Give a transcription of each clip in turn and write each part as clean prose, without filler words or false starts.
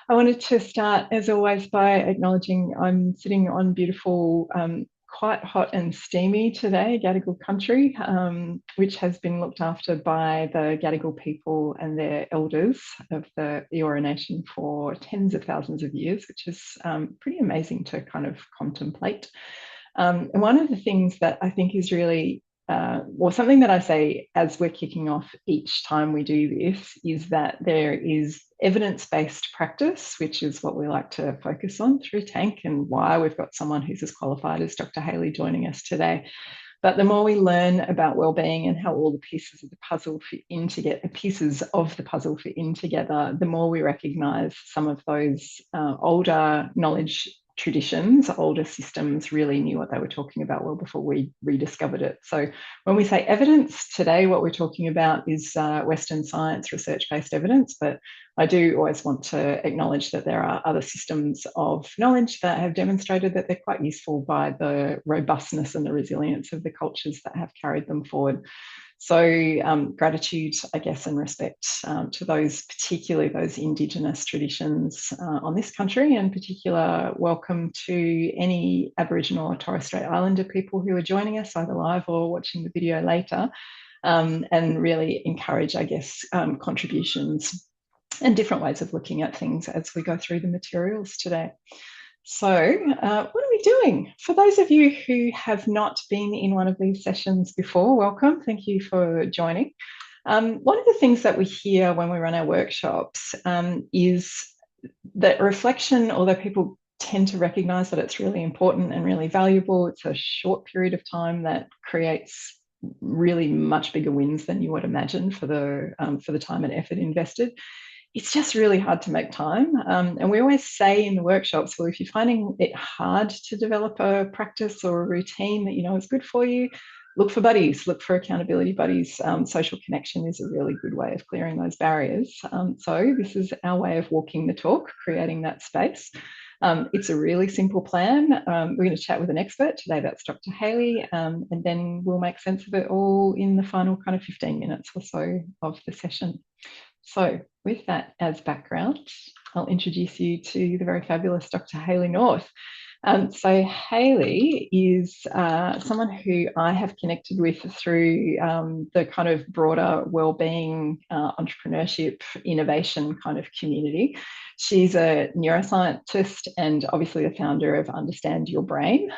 I wanted to start, as always, by acknowledging I'm sitting on beautiful, quite hot and steamy today, Gadigal country, which has been looked after by the Gadigal people and their elders of the Eora Nation for tens of thousands of years, which is pretty amazing to kind of contemplate. And one of the things that I think is really or something that I say as we're kicking off each time we do this is that there is evidence-based practice, which is what we like to focus on through TANK, and why we've got someone who's as qualified as Dr. Hayley joining us today. But the more we learn about well-being and how all the pieces of the puzzle fit in together, the more we recognise some of those older knowledge traditions, older systems really knew what they were talking about well before we rediscovered it. So when we say evidence today, what we're talking about is Western science, research-based evidence, but I do always want to acknowledge that there are other systems of knowledge that have demonstrated that they're quite useful by the robustness and the resilience of the cultures that have carried them forward. So gratitude, I guess, and respect to those, particularly those Indigenous traditions on this country, and particular welcome to any Aboriginal or Torres Strait Islander people who are joining us either live or watching the video later, and really encourage, I guess, contributions and different ways of looking at things as we go through the materials today. So what are we doing? For those of you who have not been in one of these sessions before, welcome. Thank you for joining. One of the things that we hear when we run our workshops is that reflection, although people tend to recognise that it's really important and really valuable, it's a short period of time that creates really much bigger wins than you would imagine for the time and effort invested. It's just really hard to make time. And we always say in the workshops, well, if you're finding it hard to develop a practice or a routine that you know is good for you, look for buddies, look for accountability buddies. Social connection is a really good way of clearing those barriers. So this is our way of walking the talk, creating that space. It's a really simple plan. We're going to chat with an expert today. That's Dr. Hayley, and then we'll make sense of it all in the final kind of 15 minutes or so of the session. So with that as background, I'll introduce you to the very fabulous Dr. Hayley North. So Hayley is someone who I have connected with through the kind of broader wellbeing, entrepreneurship, innovation kind of community. She's a neuroscientist and obviously the founder of Understand Your Brain.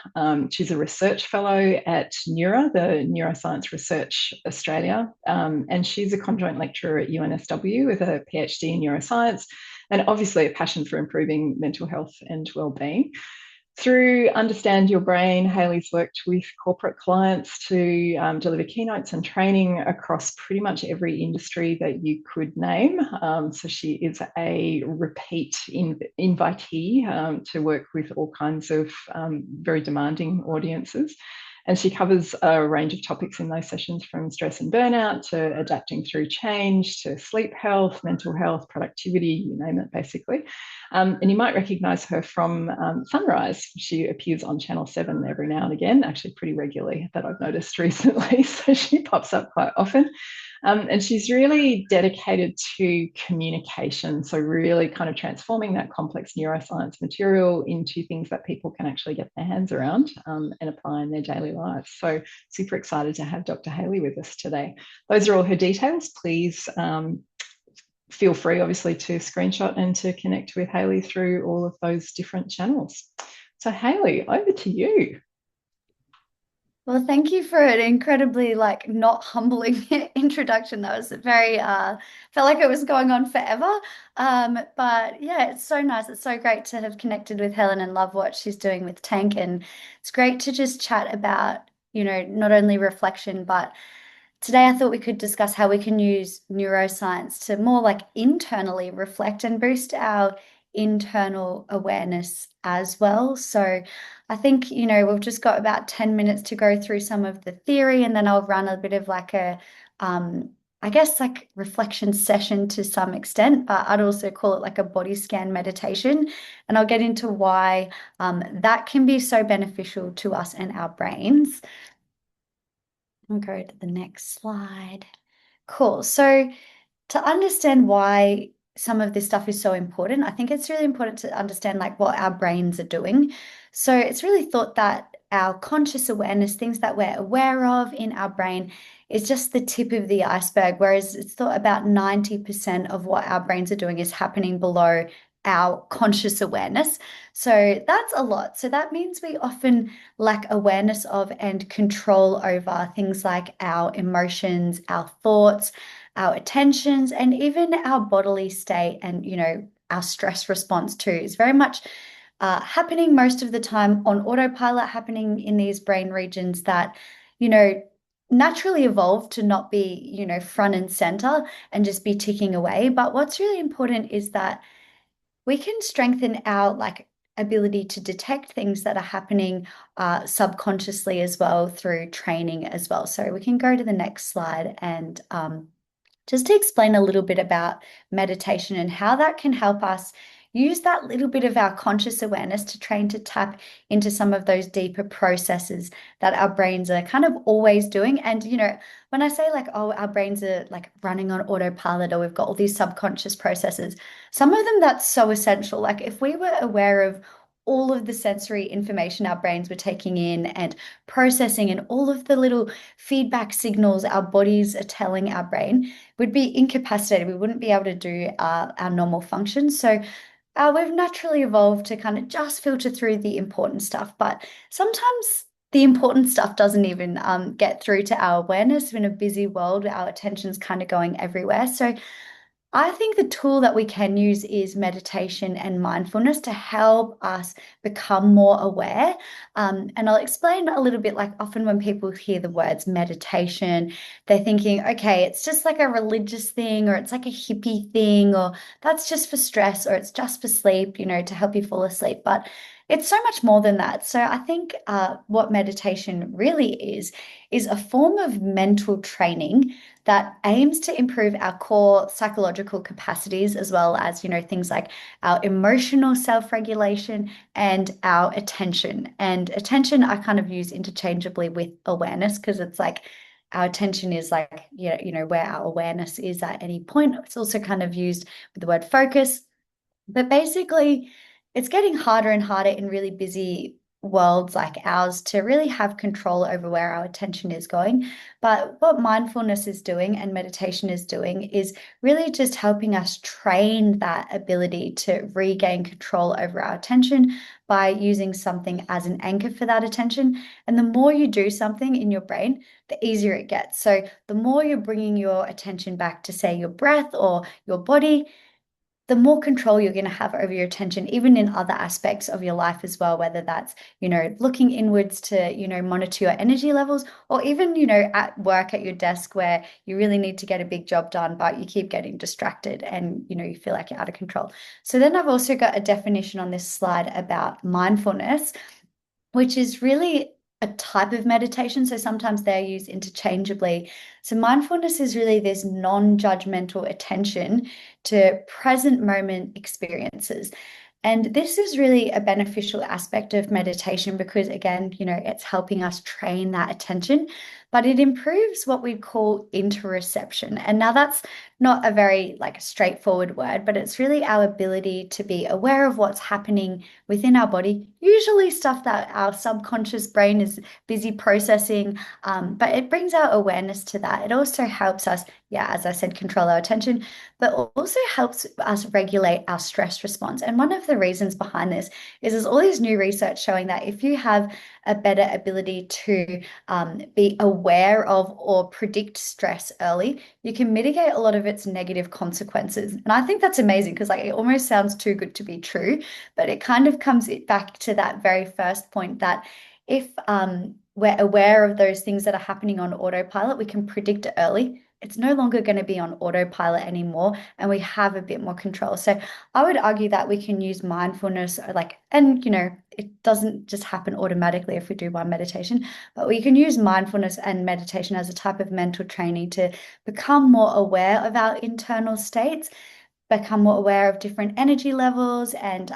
She's a research fellow at Neura, the Neuroscience Research Australia, and she's a conjoint lecturer at UNSW with a PhD in neuroscience, and obviously a passion for improving mental health and wellbeing. Through Understand Your Brain, Hayley's worked with corporate clients to deliver keynotes and training across pretty much every industry that you could name. So she is a repeat invitee to work with all kinds of very demanding audiences. And she covers a range of topics in those sessions, from stress and burnout to adapting through change to sleep health, mental health, productivity, you name it, basically. And you might recognise her from Sunrise. She appears on Channel 7 every now and again, actually pretty regularly, that I've noticed recently. So she pops up quite often. And she's really dedicated to communication. So really kind of transforming that complex neuroscience material into things that people can actually get their hands around and apply in their daily lives. So super excited to have Dr. Hayley with us today. Those are all her details. Please feel free, obviously, to screenshot and to connect with Hayley through all of those different channels. So Hayley, over to you. Well, thank you for an incredibly not humbling introduction. That was very felt like it was going on forever. But yeah, it's so nice. It's so great to have connected with Helen and love what she's doing with Tank. And it's great to just chat about, not only reflection, but today I thought we could discuss how we can use neuroscience to more internally reflect and boost our internal awareness as well. So I think, we've just got about 10 minutes to go through some of the theory, and then I'll run a bit of I guess reflection session to some extent, but I'd also call it like a body scan meditation. And I'll get into why that can be so beneficial to us and our brains. I'll go to the next slide. Cool. So to understand why some of this stuff is so important, I think it's really important to understand like what our brains are doing. So it's really thought that our conscious awareness, things that we're aware of in our brain, is just the tip of the iceberg, whereas it's thought about 90% of what our brains are doing is happening below our conscious awareness. So that's a lot. So that means we often lack awareness of and control over things like our emotions, our thoughts, our attentions, and even our bodily state and, our stress response too is very much happening most of the time on autopilot, happening in these brain regions that, you know, naturally evolved to not be, front and center and just be ticking away. But what's really important is that we can strengthen our like ability to detect things that are happening subconsciously as well through training as well. So we can go to the next slide and just to explain a little bit about meditation and how that can help us use that little bit of our conscious awareness to train to tap into some of those deeper processes that our brains are kind of always doing. And, when I say like, oh, our brains are like running on autopilot or we've got all these subconscious processes, some of them that's so essential. Like if we were aware of all of the sensory information our brains were taking in and processing and all of the little feedback signals our bodies are telling our brain, we'd be incapacitated. We wouldn't be able to do our normal functions. So we've naturally evolved to kind of just filter through the important stuff, but sometimes the important stuff doesn't even get through to our awareness. In a busy world, our attention's kind of going everywhere. So I think the tool that we can use is meditation and mindfulness to help us become more aware. And I'll explain a little bit like often when people hear the words meditation, they're thinking, okay, it's just like a religious thing, or it's like a hippie thing, or that's just for stress, or it's just for sleep, to help you fall asleep. But it's so much more than that. So I think what meditation really is a form of mental training that aims to improve our core psychological capacities as well as, things like our emotional self-regulation and our attention. And attention I kind of use interchangeably with awareness because it's like our attention is like, where our awareness is at any point. It's also kind of used with the word focus. But basically, it's getting harder and harder in really busy worlds like ours to really have control over where our attention is going. But what mindfulness is doing and meditation is doing is really just helping us train that ability to regain control over our attention by using something as an anchor for that attention. And the more you do something in your brain, the easier it gets. So the more you're bringing your attention back to, say, your breath or your body, the more control you're going to have over your attention, even in other aspects of your life as well, whether that's, looking inwards to, monitor your energy levels, or even, at work at your desk where you really need to get a big job done, but you keep getting distracted and, you feel like you're out of control. So then I've also got a definition on this slide about mindfulness, which is really a type of meditation. So sometimes they're used interchangeably. So mindfulness is really this non-judgmental attention to present moment experiences. And this is really a beneficial aspect of meditation because, again, it's helping us train that attention, but it improves what we call interoception. And now that's not a very like straightforward word, but it's really our ability to be aware of what's happening within our body, usually stuff that our subconscious brain is busy processing, but it brings our awareness to that. It also helps us, yeah, as I said, control our attention, but also helps us regulate our stress response. And one of the reasons behind this is there's all this new research showing that if you have a better ability to be aware of or predict stress early, you can mitigate a lot of its negative consequences. And I think that's amazing because like it almost sounds too good to be true, but it kind of comes back to that very first point that if we're aware of those things that are happening on autopilot, we can predict it early. It's no longer going to be on autopilot anymore, and we have a bit more control. So I would argue that we can use mindfulness, and it doesn't just happen automatically if we do one meditation, but we can use mindfulness and meditation as a type of mental training to become more aware of our internal states, become more aware of different energy levels and,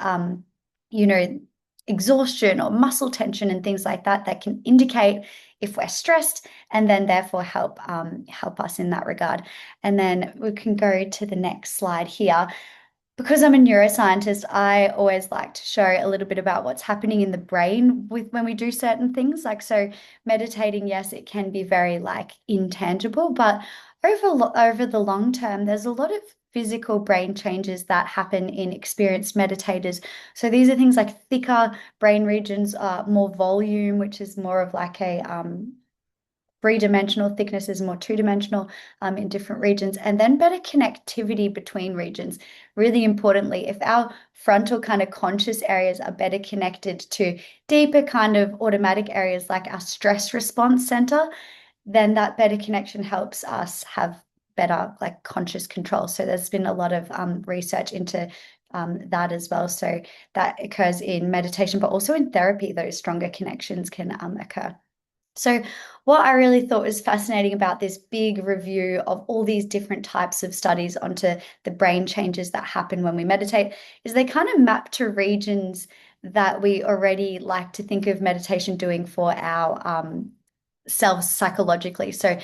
you know, exhaustion or muscle tension and things like that that can indicate if we're stressed, and then therefore help us in that regard. And then we can go to the next slide here. Because I'm a neuroscientist, I always like to show a little bit about what's happening in the brain when we do certain things. Like, so meditating, yes, it can be very like intangible, but over the long term, there's a lot of physical brain changes that happen in experienced meditators. So these are things like thicker brain regions, more volume, which is more of like a three-dimensional, thickness is more two-dimensional in different regions, and then better connectivity between regions. Really importantly, if our frontal kind of conscious areas are better connected to deeper kind of automatic areas like our stress response center, then that better connection helps us have better like conscious control. So there's been a lot of research into that as well. So that occurs in meditation, but also in therapy, those stronger connections can occur. So what I really thought was fascinating about this big review of all these different types of studies onto the brain changes that happen when we meditate is they kind of map to regions that we already like to think of meditation doing for our selves psychologically. So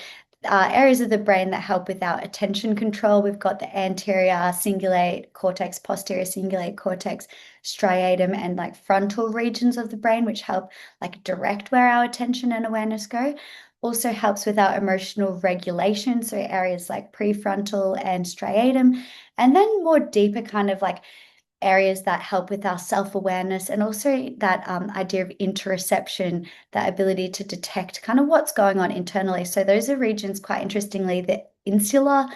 areas of the brain that help with our attention control. We've got the anterior cingulate cortex, posterior cingulate cortex, striatum, and like frontal regions of the brain, which help like direct where our attention and awareness go. Also helps with our emotional regulation. So areas like prefrontal and striatum, and then more deeper kind of like areas that help with our self-awareness, and also that idea of interoception, that ability to detect kind of what's going on internally. So those are regions, quite interestingly, the insular,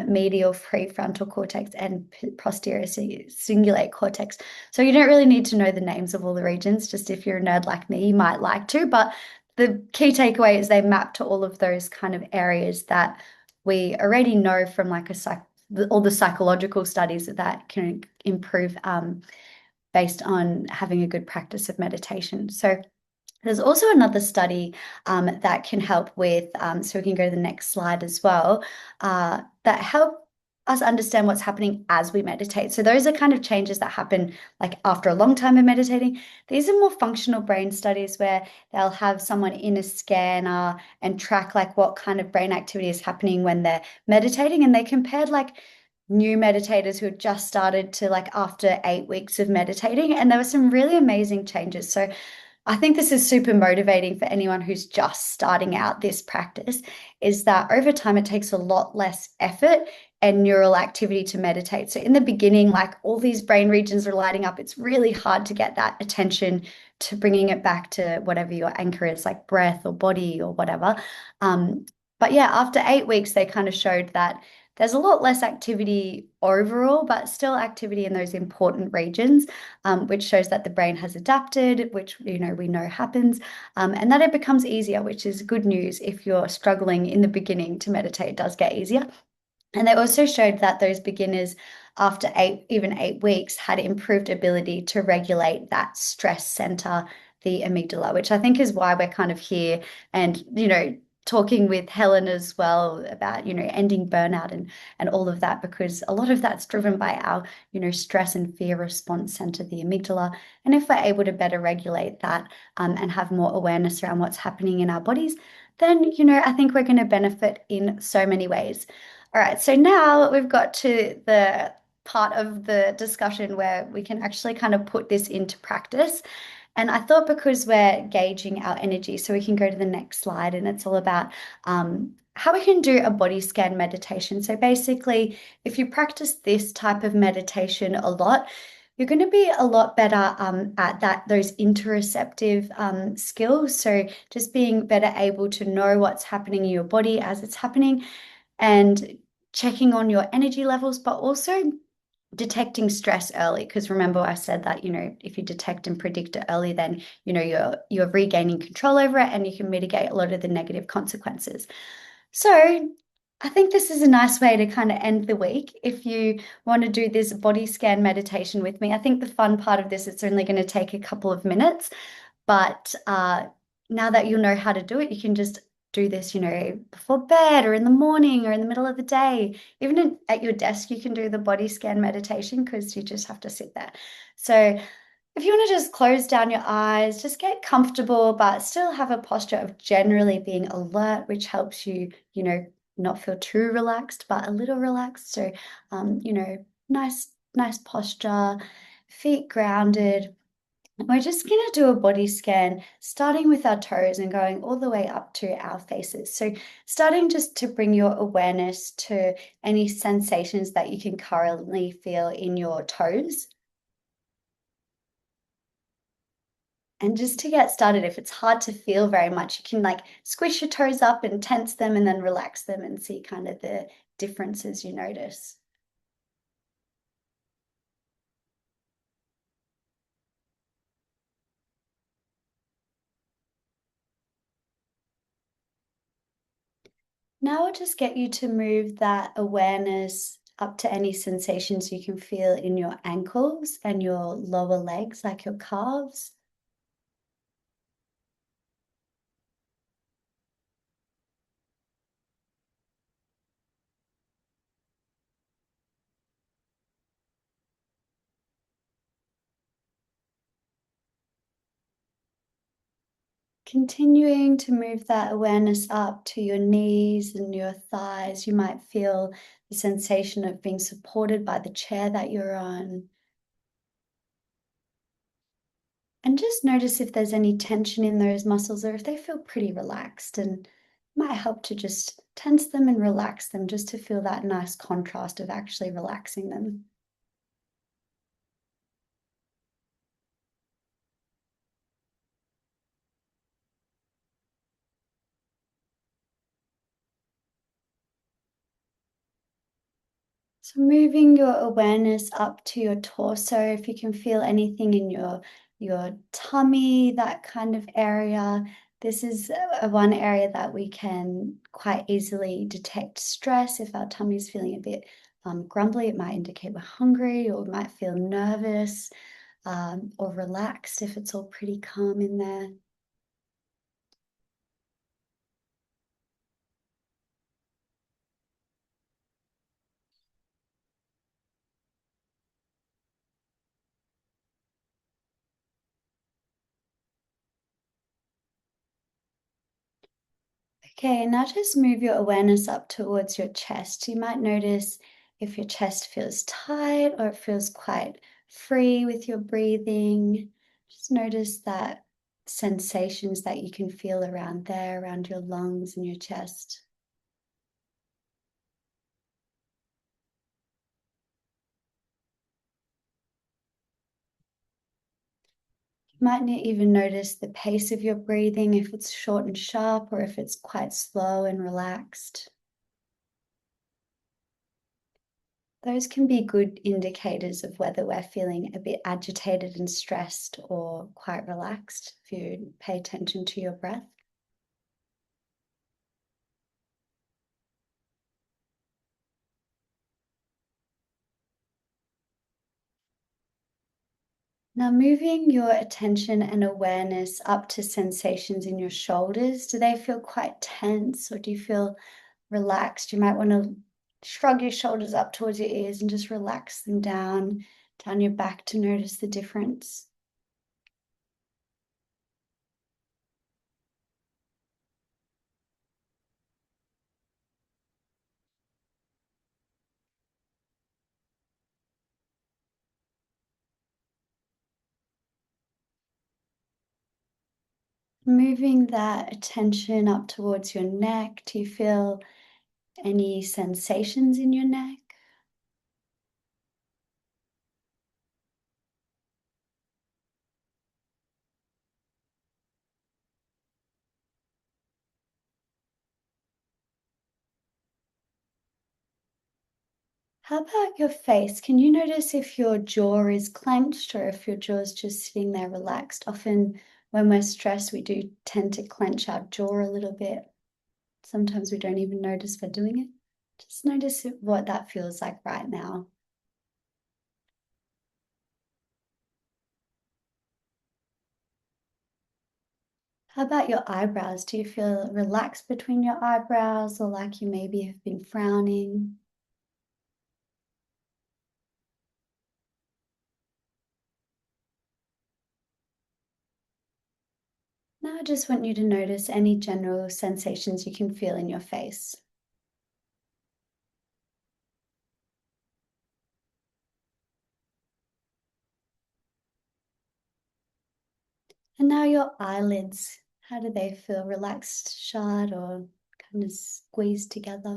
medial prefrontal cortex, and posterior cingulate cortex. So you don't really need to know the names of all the regions, just if you're a nerd like me, you might like to, but the key takeaway is they map to all of those kind of areas that we already know from like all the psychological studies that can improve based on having a good practice of meditation. So there's also another study that can help with, so we can go to the next slide as well, that help us understand what's happening as we meditate. So those are kind of changes that happen like after a long time of meditating. These are more functional brain studies where they'll have someone in a scanner and track like what kind of brain activity is happening when they're meditating. And they compared like new meditators who had just started to like after 8 weeks of meditating. And there were some really amazing changes. So I think this is super motivating for anyone who's just starting out this practice, is that over time it takes a lot less effort and neural activity to meditate. So in the beginning, like all these brain regions are lighting up. It's really hard to get that attention to bringing it back to whatever your anchor is, like breath or body or whatever. But yeah, after 8 weeks, they kind of showed that there's a lot less activity overall, but still activity in those important regions, which shows that the brain has adapted, which we know happens, and that it becomes easier, which is good news. If you're struggling in the beginning to meditate, it does get easier. And they also showed that those beginners, after even 8 weeks, had improved ability to regulate that stress center, the amygdala, which I think is why we're kind of here and, talking with Helen as well about, ending burnout and all of that, because a lot of that's driven by our, stress and fear response center, the amygdala. And if we're able to better regulate that and have more awareness around what's happening in our bodies, then, I think we're going to benefit in so many ways. All right, so now we've got to the part of the discussion where we can actually kind of put this into practice. And I thought, because we're gauging our energy, so we can go to the next slide, and it's all about how we can do a body scan meditation. So basically, if you practice this type of meditation a lot, you're going to be a lot better at those interoceptive skills. So just being better able to know what's happening in your body as it's happening, and checking on your energy levels, but also detecting stress early. Because remember, I said that, if you detect and predict it early, then, you're regaining control over it, and you can mitigate a lot of the negative consequences. So I think this is a nice way to kind of end the week. If you want to do this body scan meditation with me, I think the fun part of this, it's only going to take a couple of minutes, but now that you know how to do it, you can just do this, before bed or in the morning or in the middle of the day. Even at your desk, you can do the body scan meditation, because you just have to sit there. So if you want to just close down your eyes, just get comfortable, but still have a posture of generally being alert, which helps you, not feel too relaxed, but a little relaxed. So, nice posture, feet grounded. We're just going to do a body scan, starting with our toes and going all the way up to our faces. So starting just to bring your awareness to any sensations that you can currently feel in your toes. And just to get started, if it's hard to feel very much, you can like squish your toes up and tense them and then relax them and see kind of the differences you notice. Now I'll just get you to move that awareness up to any sensations you can feel in your ankles and your lower legs, like your calves. Continuing to move that awareness up to your knees and your thighs. You might feel the sensation of being supported by the chair that you're on. And just notice if there's any tension in those muscles or if they feel pretty relaxed, and it might help to just tense them and relax them just to feel that nice contrast of actually relaxing them. So moving your awareness up to your torso, if you can feel anything in your tummy, that kind of area. This is one area that we can quite easily detect stress. If our tummy is feeling a bit grumbly, it might indicate we're hungry, or we might feel nervous or relaxed if it's all pretty calm in there. Okay, now just move your awareness up towards your chest. You might notice if your chest feels tight or it feels quite free with your breathing. Just notice that sensations that you can feel around there, around your lungs and your chest. You might even notice the pace of your breathing, if it's short and sharp or if it's quite slow and relaxed. Those can be good indicators of whether we're feeling a bit agitated and stressed or quite relaxed if you pay attention to your breath. Now, moving your attention and awareness up to sensations in your shoulders, do they feel quite tense or do you feel relaxed? You might want to shrug your shoulders up towards your ears and just relax them down your back to notice the difference. Moving that attention up towards your neck, do you feel any sensations in your neck? How about your face? Can you notice if your jaw is clenched or if your jaw is just sitting there relaxed? Often when we're stressed, we do tend to clench our jaw a little bit. Sometimes we don't even notice we're doing it. Just notice what that feels like right now. How about your eyebrows? Do you feel relaxed between your eyebrows or like you maybe have been frowning? Now I just want you to notice any general sensations you can feel in your face. And now your eyelids, how do they feel? Relaxed, shut, or kind of squeezed together?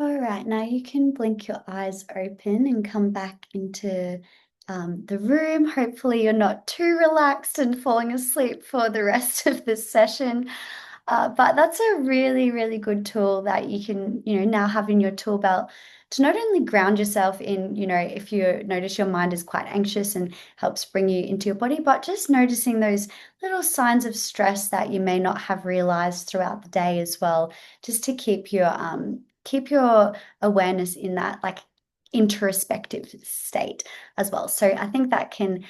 All right, now you can blink your eyes open and come back into the room. Hopefully, you're not too relaxed and falling asleep for the rest of this session. But that's a really, really good tool that you can, now have in your tool belt to not only ground yourself in, if you notice your mind is quite anxious and helps bring you into your body, but just noticing those little signs of stress that you may not have realized throughout the day as well, just to keep your awareness in that like introspective state as well. So I think that can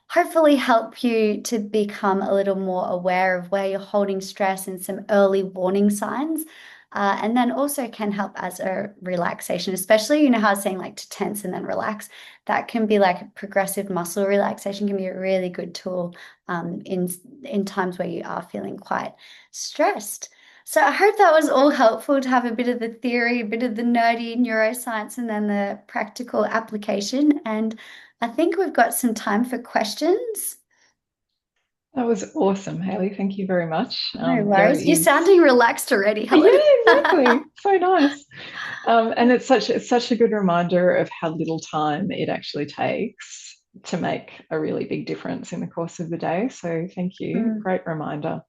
hopefully help you to become a little more aware of where you're holding stress and some early warning signs. And then also can help as a relaxation, especially, how I was saying like to tense and then relax. That can be like progressive muscle relaxation can be a really good tool in times where you are feeling quite stressed. So I hope that was all helpful to have a bit of the theory, a bit of the nerdy neuroscience, and then the practical application. And I think we've got some time for questions. That was awesome, Hayley. Thank you very much. No There worries. You're is, sounding relaxed already, yeah, Helen. exactly. So nice. And it's such a good reminder of how little time it actually takes to make a really big difference in the course of the day. So thank you. Mm, Great reminder.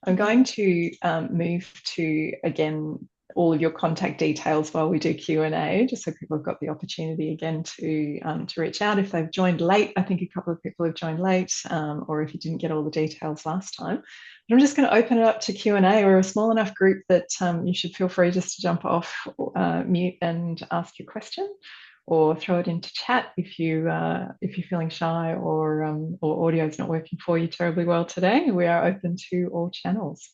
I'm yeah. going to move to again all of your contact details while we do Q&A, just so people have got the opportunity again to reach out if they've joined late. I think a couple of people have joined late, or if you didn't get all the details last time. I'm just going to open it up to Q&A. We're a small enough group that you should feel free just to jump off mute and ask your question, or throw it into chat if you're feeling shy or audio is not working for you terribly well today. We are open to all channels.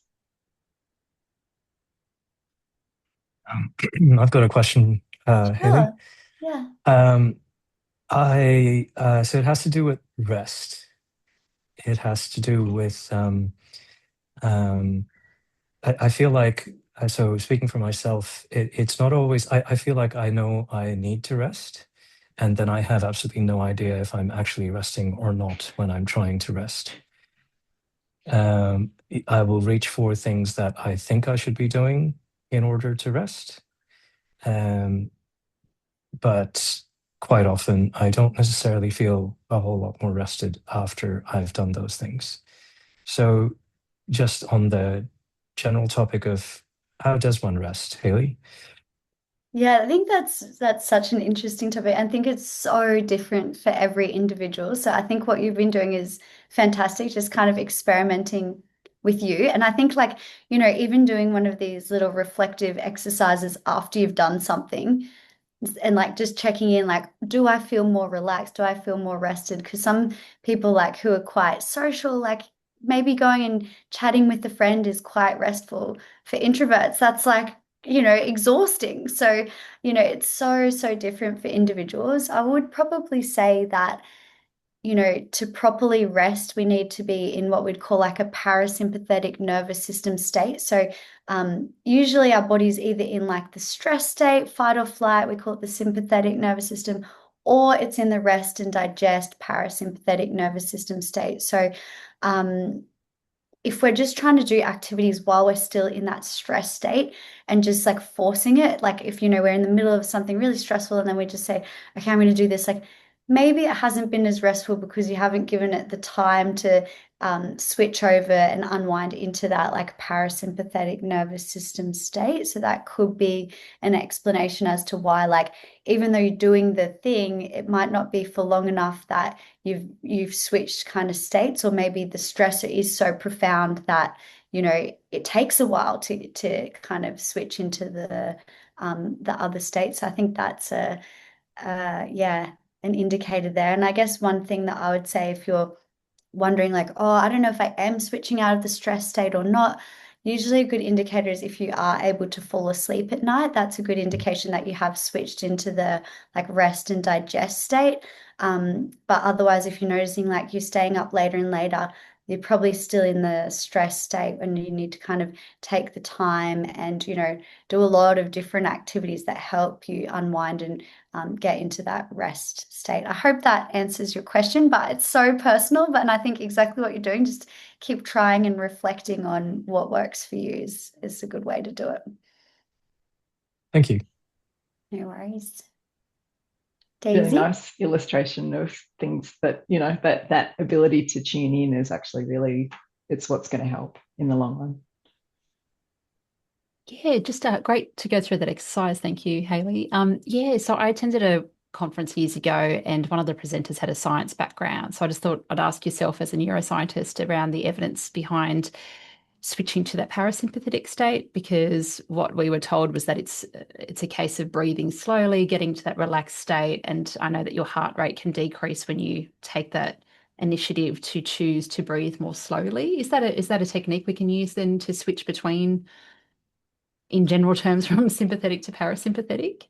I've got a question, Hayley. Sure. Yeah. Um, so it has to do with rest. It has to do with um, I feel like so speaking for myself, it's not always. I feel like I know I need to rest, and then I have absolutely no idea if I'm actually resting or not when I'm trying to rest. I will reach for things that I think I should be doing in order to rest. But quite often I don't necessarily feel a whole lot more rested after I've done those things. So just on the general topic of how does one rest, Hayley? Yeah, I think that's such an interesting topic. I think it's so different for every individual. So I think what you've been doing is fantastic, just kind of experimenting with you. And I think like, even doing one of these little reflective exercises after you've done something and like just checking in like, do I feel more relaxed? Do I feel more rested? Because some people like who are quite social, like maybe going and chatting with a friend is quite restful. For introverts, that's like, exhausting. So, it's so, so different for individuals. I would probably say that to properly rest, we need to be in what we'd call like a parasympathetic nervous system state. So, usually our body's either in like the stress state, fight or flight, we call it the sympathetic nervous system, or it's in the rest and digest parasympathetic nervous system state. So, um, if we're just trying to do activities while we're still in that stress state and just like forcing it, like if we're in the middle of something really stressful and then we just say, okay, I'm going to do this, like maybe it hasn't been as restful because you haven't given it the time to switch over and unwind into that like parasympathetic nervous system state. So that could be an explanation as to why, like, even though you're doing the thing, it might not be for long enough that you've switched kind of states, or maybe the stressor is so profound that it takes a while to kind of switch into the other states. So I think that's yeah, an indicator there. And I guess one thing that I would say if you're wondering like, oh, I don't know if I am switching out of the stress state or not, usually a good indicator is if you are able to fall asleep at night. That's a good indication that you have switched into the like rest and digest state. But otherwise, if you're noticing like you're staying up later and later, you're probably still in the stress state when you need to kind of take the time and, do a lot of different activities that help you unwind and get into that rest state. I hope that answers your question, but it's so personal. But and I think exactly what you're doing, just keep trying and reflecting on what works for you is a good way to do it. Thank you. No worries. Really Daisy? nice illustration of things that, that ability to tune in is actually really, it's what's going to help in the long run. Yeah, just great to go through that exercise. Thank you, Hayley. So I attended a conference years ago and one of the presenters had a science background. So I just thought I'd ask yourself as a neuroscientist around the evidence behind switching to that parasympathetic state, because what we were told was that it's a case of breathing slowly, getting to that relaxed state. And I know that your heart rate can decrease when you take that initiative to choose to breathe more slowly. Is that a technique we can use then to switch between, in general terms, from sympathetic to parasympathetic?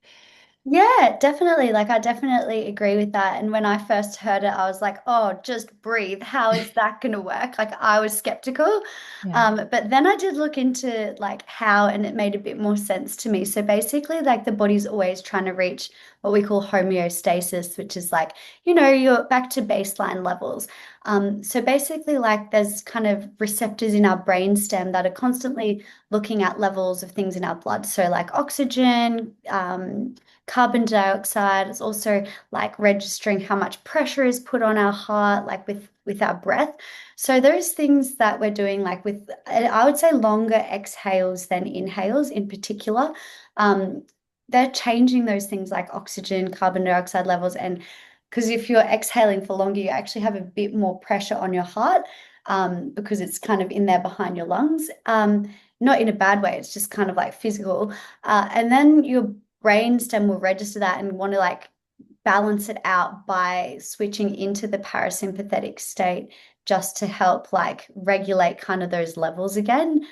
Yeah, definitely. Like, I definitely agree with that. And when I first heard it, I was like, oh, just breathe. How is that going to work? Like, I was skeptical. Yeah. But then I did look into like how, and it made a bit more sense to me. So basically, like the body's always trying to reach what we call homeostasis, which is like, you're back to baseline levels. So basically, like there's kind of receptors in our brainstem that are constantly looking at levels of things in our blood. So like oxygen, carbon dioxide. It's also like registering how much pressure is put on our heart, like with our breath. So those things that we're doing, like with, I would say longer exhales than inhales in particular, they're changing those things like oxygen, carbon dioxide levels. And because if you're exhaling for longer, you actually have a bit more pressure on your heart, because it's kind of in there behind your lungs. Not in a bad way, it's just kind of like physical. And then your brainstem will register that and want to like balance it out by switching into the parasympathetic state just to help like regulate kind of those levels again.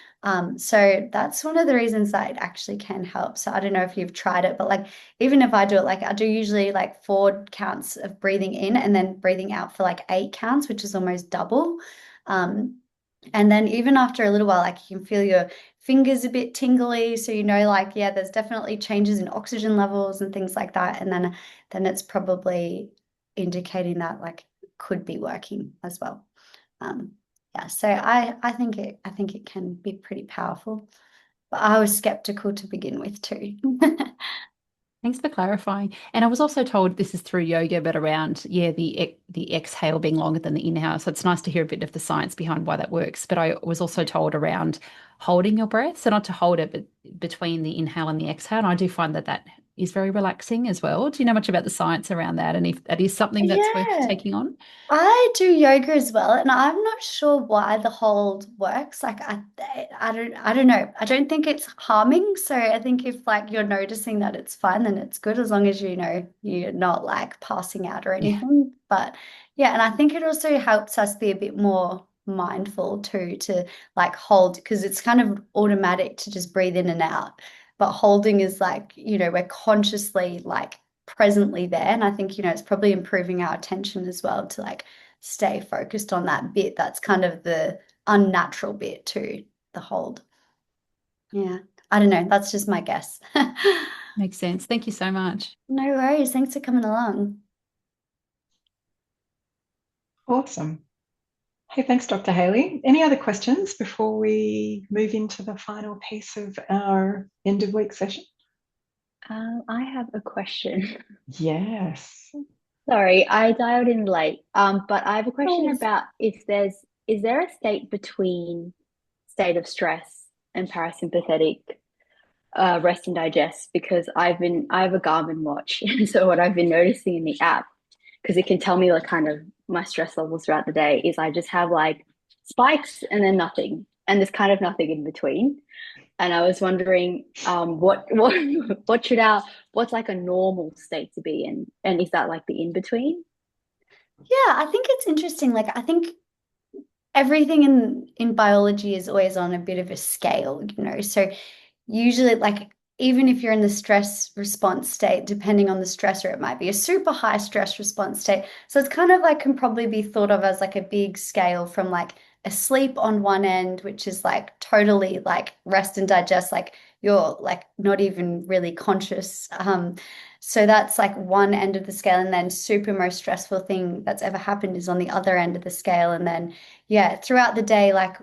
So that's one of the reasons that it actually can help. So I don't know if you've tried it, but like even if I do it, like I do usually like 4 counts of breathing in and then breathing out for like 8 counts, which is almost double. And then even after a little while, like you can feel your fingers a bit tingly. So, like, yeah, there's definitely changes in oxygen levels and things like that. And then it's probably indicating that like could be working as well. Yeah, so I think it can be pretty powerful. But I was skeptical to begin with too. Thanks for clarifying. And I was also told this is through yoga, but around, the exhale being longer than the inhale. So it's nice to hear a bit of the science behind why that works. But I was also told around holding your breath, so not to hold it, but between the inhale and the exhale. And I do find that is very relaxing as well. Do you know much about the science around that? And if that is something that's worth Yeah. taking on? I do yoga as well, and I'm not sure why the hold works. Like I don't know. I don't think it's harming. So I think if like you're noticing that it's fine, then it's good as long as you're not like passing out or Yeah. anything. But yeah, and I think it also helps us be a bit more mindful too, to like hold, because it's kind of automatic to just breathe in and out. But holding is like, we're consciously like presently there. And I think, it's probably improving our attention as well to like stay focused on that bit. That's kind of the unnatural bit too, the hold. Yeah. I don't know. That's just my guess. Makes sense. Thank you so much. No worries. Thanks for coming along. Awesome. Hey, thanks, Dr. Hayley. Any other questions before we move into the final piece of our end of week session? I have a question. Yes. Sorry, I dialed in late. But I have a question Please. about is there a state between state of stress and parasympathetic rest and digest? Because I have a Garmin watch, and so what I've been noticing in the app, because it can tell me like kind of my stress levels throughout the day, is I just have like spikes and then nothing, and there's kind of nothing in between. And I was wondering, what's like a normal state to be in, and is that like the in between? Yeah, I think it's interesting. Like, I think everything in biology is always on a bit of a scale, you know. So usually, like, even if you're in the stress response state, depending on the stressor, it might be a super high stress response state. So it's kind of like can probably be thought of as like a big scale from like asleep on one end, which is like totally like rest and digest, like you're like not even really conscious. So that's like one end of the scale, and then super most stressful thing that's ever happened is on the other end of the scale. And then yeah, throughout the day, like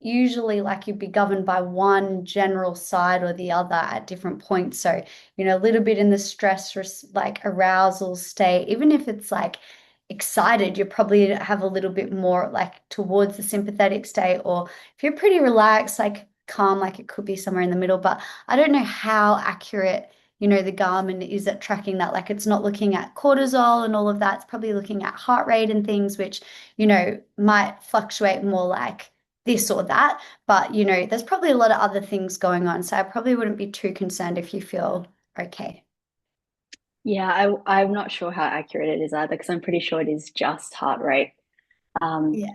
usually like you'd be governed by one general side or the other at different points. So, you know, a little bit in the stress like arousal state, even if it's like excited, you probably have a little bit more like towards the sympathetic state, or if you're pretty relaxed, like calm, like it could be somewhere in the middle. But I don't know how accurate, you know, the Garmin is at tracking that. Like it's not looking at cortisol and all of that. It's probably looking at heart rate and things, which, you know, might fluctuate more like this or that. But, you know, there's probably a lot of other things going on. So I probably wouldn't be too concerned if you feel okay. Yeah, I'm not sure how accurate it is either, because I'm pretty sure it is just heart rate. Yeah.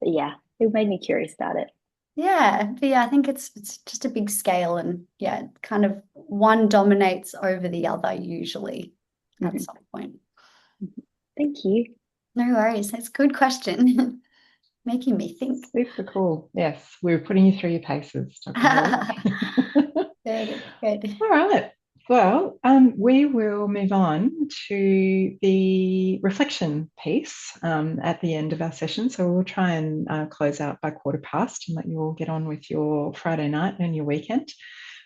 But yeah, it made me curious about it. Yeah, but yeah, I think it's just a big scale, and yeah, kind of one dominates over the other usually at some point. Thank you. No worries. That's a good question. Making me think. Super cool. Yes, we're putting you through your paces, Dr. Hayley. Good, good. All right. Well, we will move on to the reflection piece at the end of our session. So we'll try and close out by 1:15 and let you all get on with your Friday night and your weekend.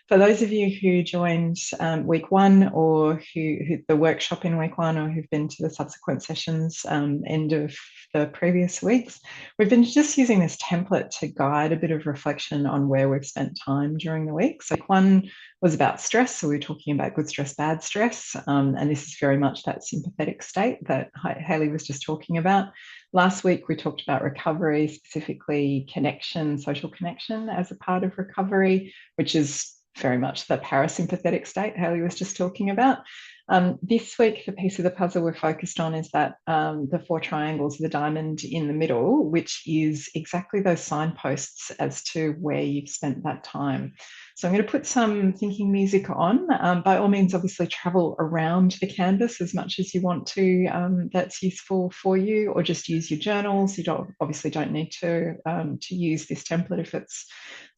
For those of you who joined week one, or who the workshop in week one, or who've been to the subsequent sessions end of the previous weeks, we've been just using this template to guide a bit of reflection on where we've spent time during the week. So week one was about stress. So we were talking about good stress, bad stress. And this is very much that sympathetic state that Hayley was just talking about. Last week, we talked about recovery, specifically connection, social connection as a part of recovery, which is very much the parasympathetic state Hayley was just talking about. This week, the piece of the puzzle we're focused on is that the 4 triangles, the diamond in the middle, which is exactly those signposts as to where you've spent that time. So I'm going to put some thinking music on. By all means, obviously travel around the canvas as much as you want to. That's useful for you, or just use your journals. You obviously don't need to use this template if it's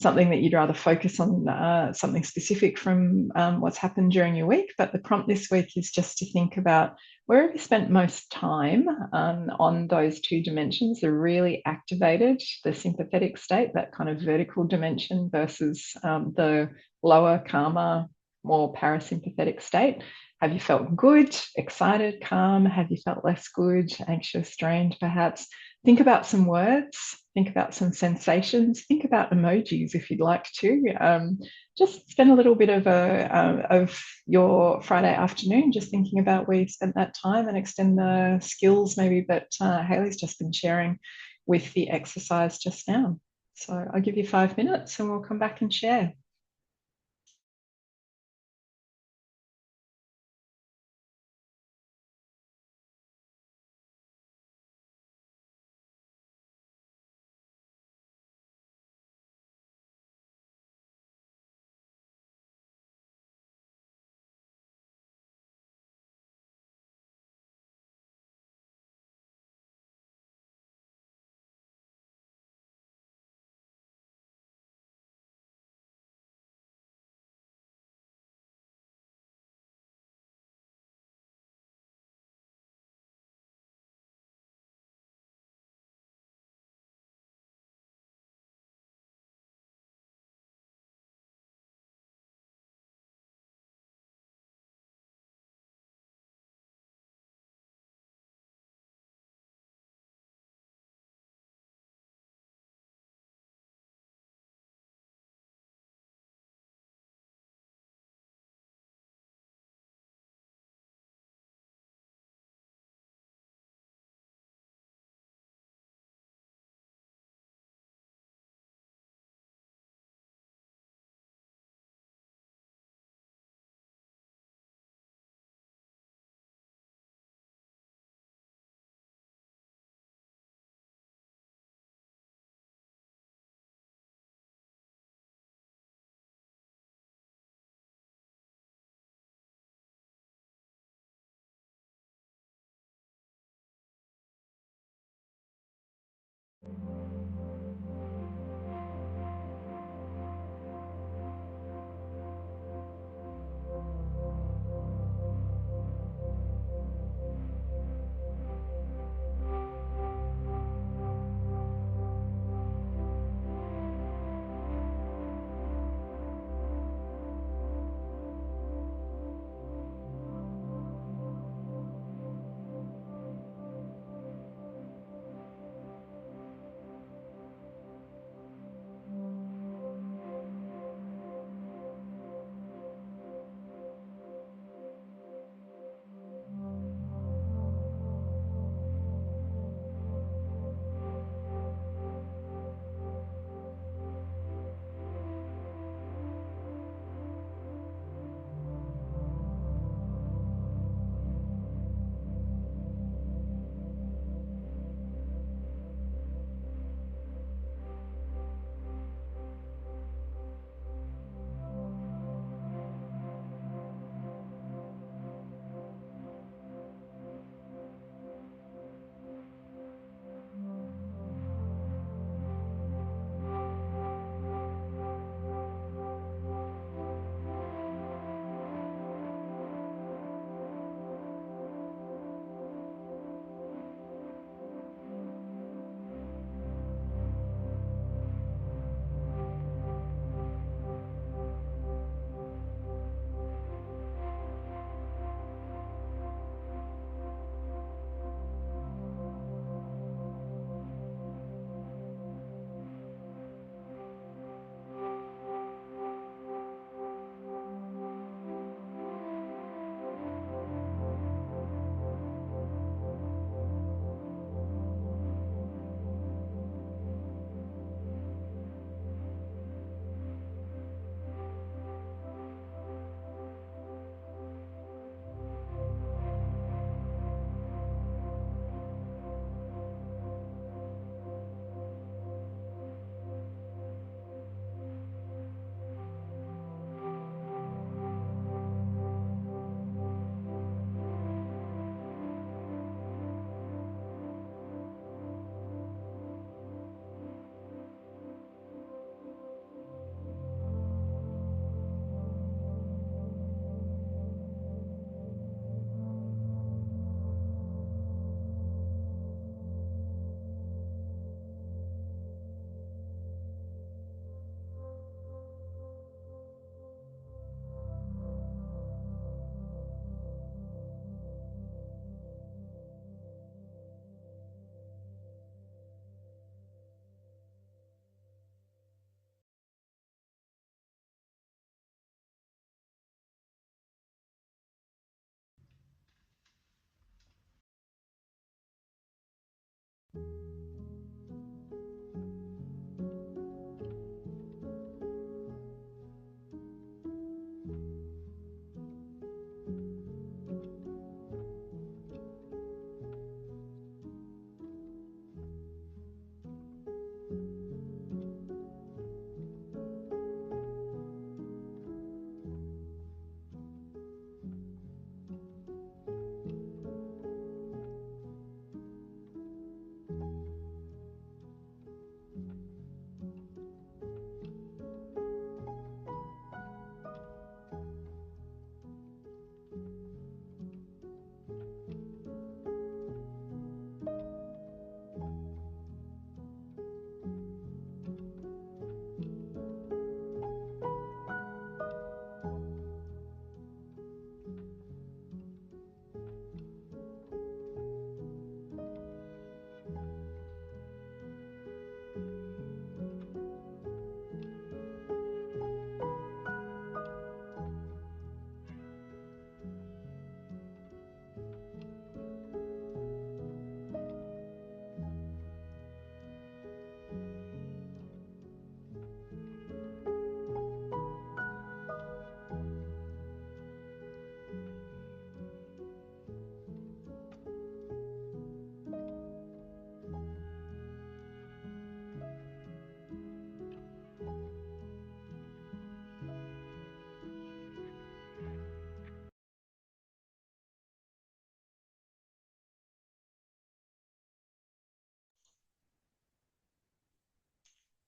something that you'd rather focus on something specific from what's happened during your week. But the prompt this week is just to think about where have you spent most time on those 2 dimensions, the really activated, the sympathetic state, that kind of vertical dimension, versus the lower, calmer, more parasympathetic state. Have you felt good, excited, calm? Have you felt less good, anxious, drained, perhaps? Think about some words, think about some sensations, think about emojis if you'd like to. Just spend a little bit of your Friday afternoon just thinking about where you spent that time, and extend the skills maybe that Hayley's just been sharing with the exercise just now. So I'll give you 5 minutes and we'll come back and share.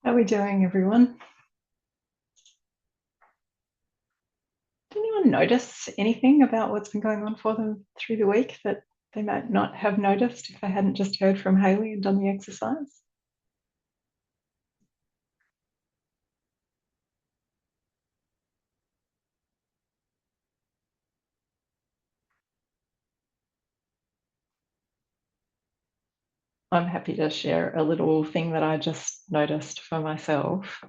How are we doing, everyone? Did anyone notice anything about what's been going on for them through the week that they might not have noticed if they hadn't just heard from Hayley and done the exercise? I'm happy to share a little thing that I just noticed for myself,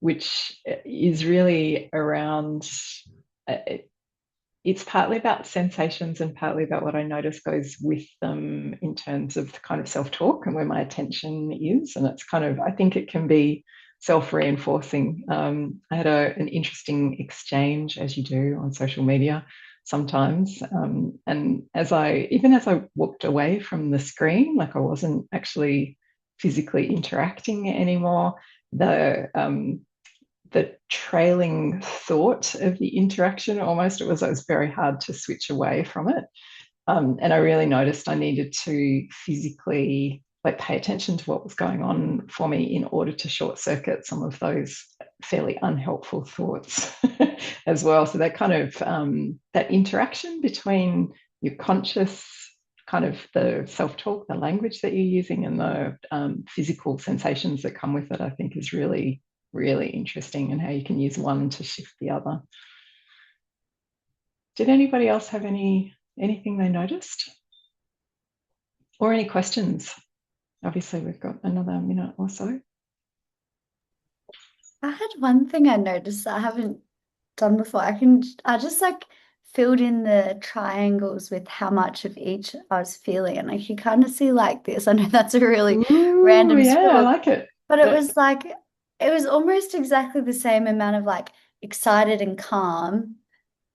which is really around, it's partly about sensations and partly about what I notice goes with them in terms of the kind of self-talk and where my attention is. And it's kind of, I think it can be self-reinforcing. I had an interesting exchange, as you do on social media sometimes. And as I walked away from the screen, like I wasn't actually physically interacting anymore, the trailing thought of the interaction, almost, it was very hard to switch away from it. And I really noticed I needed to physically pay attention to what was going on for me in order to short circuit some of those fairly unhelpful thoughts as well. So that kind of that interaction between your conscious kind of the self-talk, the language that you're using, and the physical sensations that come with it, I think is really, really interesting, and how you can use one to shift the other. Did anybody else have anything they noticed? Or any questions? Obviously, we've got another minute or so. I had one thing I noticed that I haven't done before. I just like filled in the triangles with how much of each I was feeling. And like you kind of see like this. I know that's a really random Yeah, I stroke, like it. but it was like it was almost exactly the same amount of like excited and calm.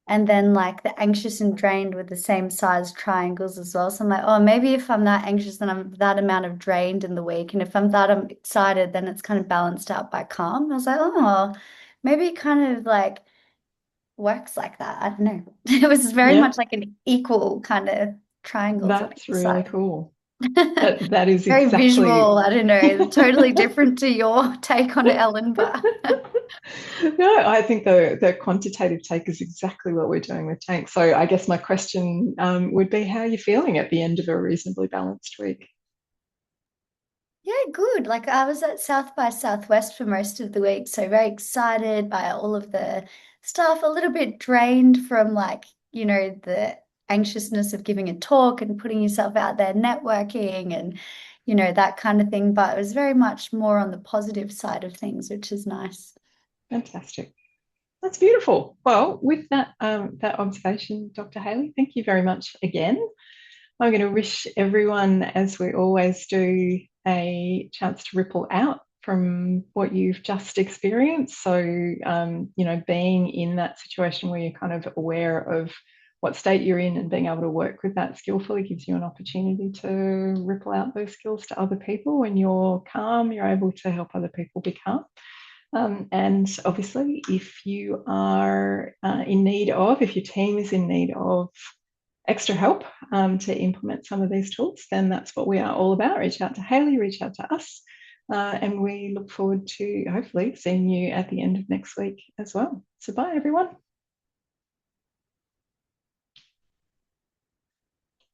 And then like the anxious and drained with the same size triangles as well. So I'm like, oh, maybe if I'm that anxious, then I'm that amount of drained in the week. And if I'm that excited, then it's kind of balanced out by calm. I was like, oh, maybe it kind of like works like that. I don't know. It was very much like an equal kind of triangles on That's each really side. cool. That is Very exactly visual. I don't know. Totally different to your take on it, Ellen, but no, I think the quantitative take is exactly what we're doing with Tank. So I guess my question would be, how are you feeling at the end of a reasonably balanced week? yeah, good. Like I was at South by Southwest for most of the week, so very excited by all of the stuff, a little bit drained from like, the anxiousness of giving a talk and putting yourself out there networking and, that kind of thing. But it was very much more on the positive side of things, which is nice. Fantastic. That's beautiful. Well, with that that observation, Dr. Hayley, thank you very much again. I'm going to wish everyone, as we always do, a chance to ripple out from what you've just experienced. So, being in that situation where you're kind of aware of what state you're in and being able to work with that skillfully gives you an opportunity to ripple out those skills to other people. When you're calm, you're able to help other people be calm. And obviously, if you are if your team is in need of extra help to implement some of these tools, then that's what we are all about. Reach out to Hayley, reach out to us, and we look forward to hopefully seeing you at the end of next week as well. So bye, everyone.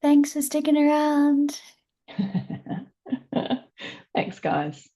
Thanks for sticking around. Thanks, guys.